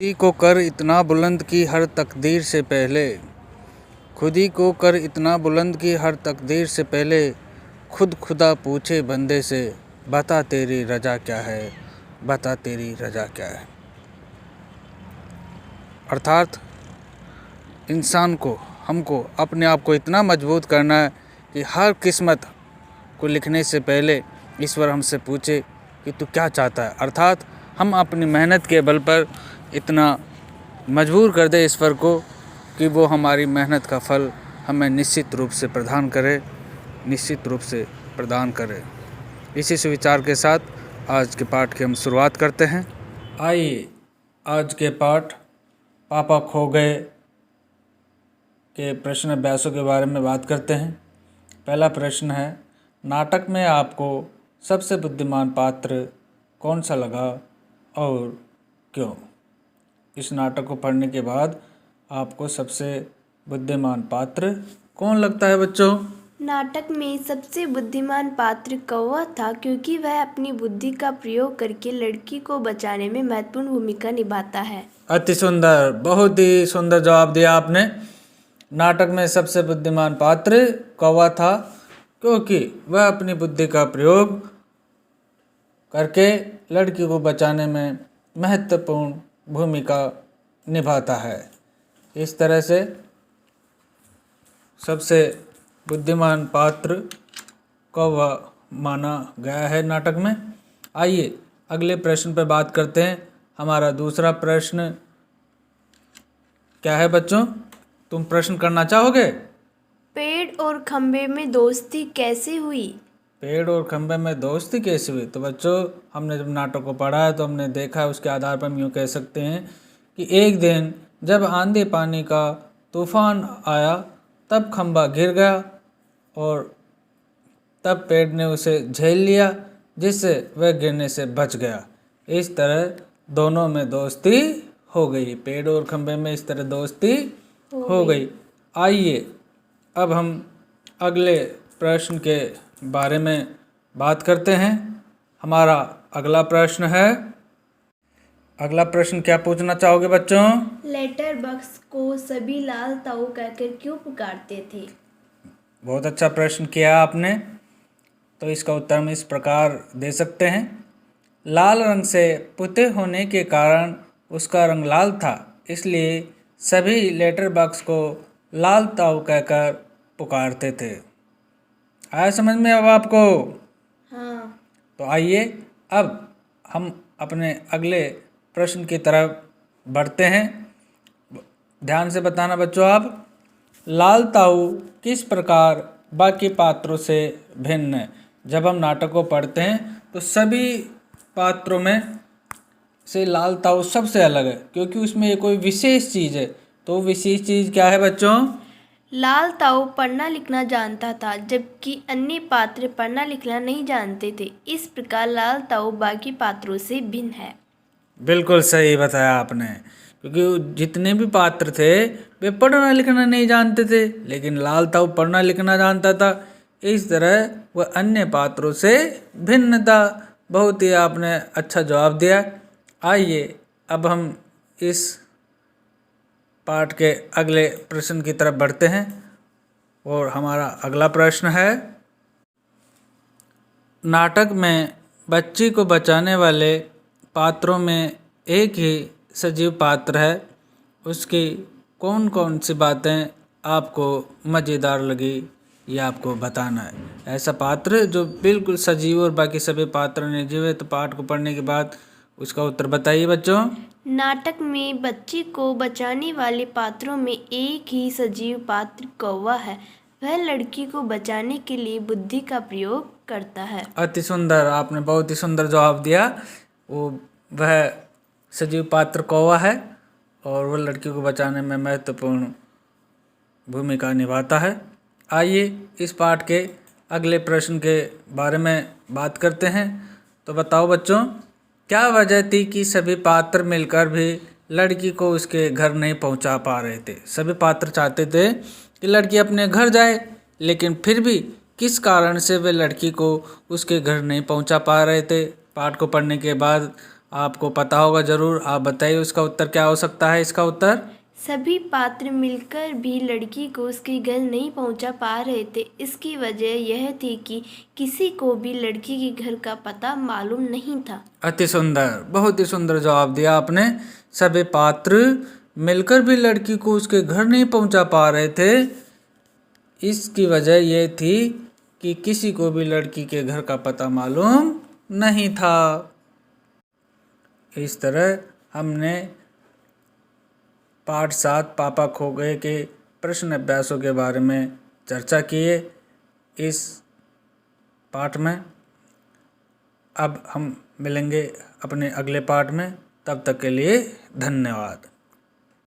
खुदी को कर इतना बुलंद की हर तकदीर से पहले, खुदी को कर इतना बुलंद की हर तकदीर से पहले, खुद खुदा पूछे बंदे से, बता तेरी रजा क्या है, बता तेरी रजा क्या है। अर्थात इंसान को, हमको अपने आप को इतना मजबूत करना है कि हर किस्मत को लिखने से पहले ईश्वर हमसे पूछे कि तू क्या चाहता है। अर्थात हम अपनी मेहनत के बल पर इतना मजबूर कर दे ईश्वर को कि वो हमारी मेहनत का फल हमें निश्चित रूप से प्रदान करे, निश्चित रूप से प्रदान करे। इसी सुविचार के साथ आज के पाठ की हम शुरुआत करते हैं। आइए आज के पाठ पापा खो गए के प्रश्न अभ्यासों के बारे में बात करते हैं। पहला प्रश्न है, नाटक में आपको सबसे बुद्धिमान पात्र कौन सा लगा और क्यों। इस नाटक को पढ़ने के बाद आपको सबसे बुद्धिमान पात्र कौन लगता है बच्चों। नाटक में सबसे बुद्धिमान पात्र कौवा था, क्योंकि वह अपनी बुद्धि का प्रयोग करके लड़की को बचाने में महत्वपूर्ण भूमिका निभाता है। अति सुंदर, बहुत ही सुंदर जवाब दिया आपने। नाटक में सबसे बुद्धिमान पात्र कौवा था, क्योंकि वह अपनी बुद्धि का प्रयोग करके लड़की को बचाने में महत्वपूर्ण भूमिका निभाता है। इस तरह से सबसे बुद्धिमान पात्र कौवा माना गया है नाटक में। आइए अगले प्रश्न पर बात करते हैं। हमारा दूसरा प्रश्न क्या है बच्चों, तुम प्रश्न करना चाहोगे। पेड़ और खंबे में दोस्ती कैसे हुई। पेड़ और खंबे में दोस्ती कैसे हुई। तो बच्चों, हमने जब नाटक को पढ़ा है तो हमने देखा है, उसके आधार पर हम यूँ कह सकते हैं कि एक दिन जब आंधी पानी का तूफान आया तब खंबा गिर गया और तब पेड़ ने उसे झेल लिया, जिससे वह गिरने से बच गया। इस तरह दोनों में दोस्ती हो गई, पेड़ और खंबे में इस तरह दोस्ती हो गई। आइए अब हम अगले प्रश्न के बारे में बात करते हैं। हमारा अगला प्रश्न है, अगला प्रश्न क्या पूछना चाहोगे बच्चों। लेटर बॉक्स को सभी लाल ताऊ कहकर क्यों पुकारते थे। बहुत अच्छा प्रश्न किया आपने। तो इसका उत्तर हम इस प्रकार दे सकते हैं। लाल रंग से पुते होने के कारण उसका रंग लाल था, इसलिए सभी लेटर बॉक्स को लाल ताऊ कहकर पुकारते थे। आया समझ में अब आपको। हाँ। तो आइए अब हम अपने अगले प्रश्न की तरफ बढ़ते हैं। ध्यान से बताना बच्चों आप, लाल ताऊ किस प्रकार बाकी पात्रों से भिन्न है। जब हम नाटक को पढ़ते हैं तो सभी पात्रों में से लाल ताऊ सबसे अलग है, क्योंकि उसमें ये कोई विशेष चीज़ है। तो विशेष चीज़ क्या है बच्चों। लाल ताऊ पढ़ना लिखना जानता था, जबकि अन्य पात्र पढ़ना लिखना नहीं जानते थे। इस प्रकार लाल ताऊ बाकी पात्रों से भिन्न है। बिल्कुल सही बताया आपने, क्योंकि जितने भी पात्र थे वे पढ़ना लिखना नहीं जानते थे, लेकिन लाल ताऊ पढ़ना लिखना जानता था। इस तरह वह अन्य पात्रों से भिन्न था। बहुत ही आपने अच्छा जवाब दिया। आइए अब हम इस पाठ के अगले प्रश्न की तरफ बढ़ते हैं और हमारा अगला प्रश्न है, नाटक में बच्ची को बचाने वाले पात्रों में एक ही सजीव पात्र है, उसकी कौन कौन सी बातें आपको मज़ेदार लगी ये आपको बताना है। ऐसा पात्र जो बिल्कुल सजीव और बाकी सभी पात्र निर्जीव है। तो पाठ को पढ़ने के बाद उसका उत्तर बताइए बच्चों। नाटक में बच्ची को बचाने वाले पात्रों में एक ही सजीव पात्र कौवा है। वह लड़की को बचाने के लिए बुद्धि का प्रयोग करता है। अति सुंदर, आपने बहुत ही सुंदर जवाब दिया। वह सजीव पात्र कौवा है और वह लड़की को बचाने में महत्वपूर्ण भूमिका निभाता है। आइए इस पाठ के अगले प्रश्न के बारे में बात करते हैं। तो बताओ बच्चों, क्या वजह थी कि सभी पात्र मिलकर भी लड़की को उसके घर नहीं पहुंचा पा रहे थे। सभी पात्र चाहते थे कि लड़की अपने घर जाए, लेकिन फिर भी किस कारण से वे लड़की को उसके घर नहीं पहुंचा पा रहे थे। पाठ को पढ़ने के बाद आपको पता होगा ज़रूर। आप बताइए उसका उत्तर क्या हो सकता है। इसका उत्तर सभी पात्र मिलकर भी लड़की को उसके घर नहीं पहुंचा पा रहे थे। इसकी वजह यह थी कि किसी को भी लड़की के घर का पता मालूम नहीं था। अति सुंदर, बहुत ही सुंदर जवाब दिया आपने। सभी पात्र मिलकर भी लड़की को उसके घर नहीं पहुंचा पा रहे थे। इसकी वजह यह थी कि किसी को भी लड़की के घर का पता मालूम नहीं था। इस तरह हमने पाठ 7 पापा खो गए के प्रश्न अभ्यासों के बारे में चर्चा किए इस पाठ में। अब हम मिलेंगे अपने अगले पाठ में। तब तक के लिए धन्यवाद।